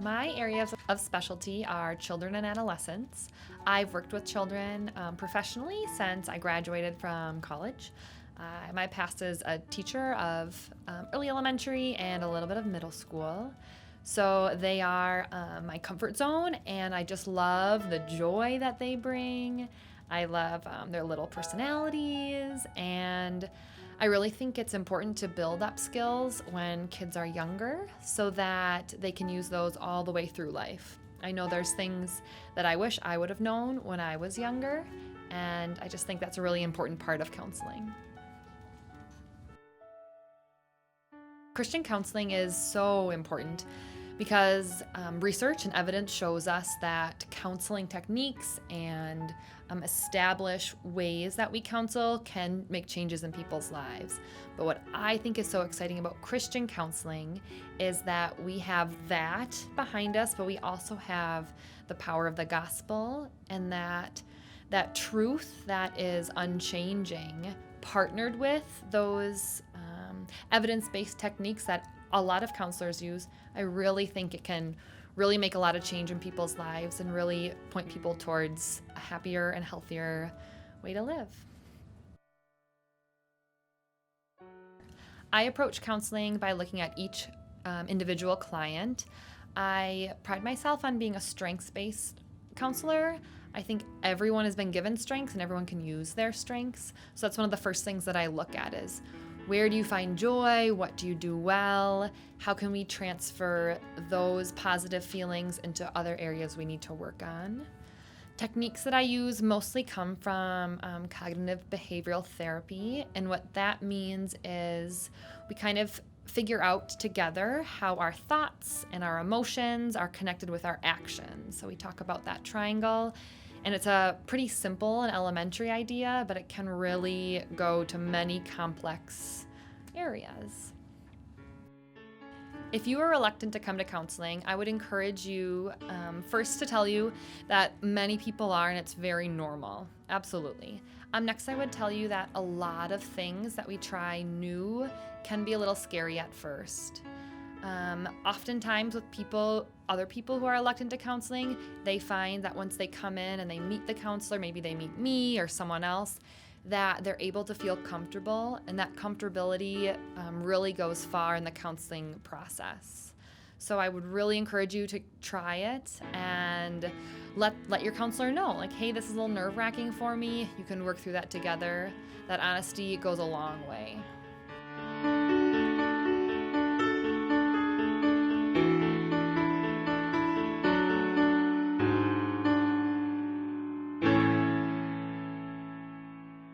My areas of specialty are children and adolescents. I've worked with children professionally since I graduated from college. My past is a teacher of early elementary and a little bit of middle school. So they are my comfort zone, and I just love the joy that they bring. I love their little personalities, and I really think it's important to build up skills when kids are younger so that they can use those all the way through life. I know there's things that I wish I would have known when I was younger, and I just think that's a really important part of counseling. Christian counseling is so important because research and evidence shows us that counseling techniques and established ways that we counsel can make changes in people's lives. But what I think is so exciting about Christian counseling is that we have that behind us, but we also have the power of the gospel and that truth that is unchanging, partnered with those evidence-based techniques that a lot of counselors use. I really think it can really make a lot of change in people's lives and really point people towards a happier and healthier way to live. I approach counseling by looking at each individual client. I pride myself on being a strengths-based counselor. I think everyone has been given strengths and everyone can use their strengths. So that's one of the first things that I look at is, where do you find joy? What do you do well? How can we transfer those positive feelings into other areas we need to work on? Techniques that I use mostly come from cognitive behavioral therapy. And what that means is we kind of figure out together how our thoughts and our emotions are connected with our actions. So we talk about that triangle. And it's a pretty simple and elementary idea, but it can really go to many complex areas. If you are reluctant to come to counseling, I would encourage you first to tell you that many people are, and it's very normal. Absolutely. Next, I would tell you that a lot of things that we try new can be a little scary at first. Oftentimes with other people who are reluctant to counseling, they find that once they come in and they meet the counselor, maybe they meet me or someone else, that they're able to feel comfortable, and that comfortability really goes far in the counseling process. So I would really encourage you to try it and let your counselor know, like, hey, this is a little nerve-wracking for me. You can work through that together. That honesty goes a long way.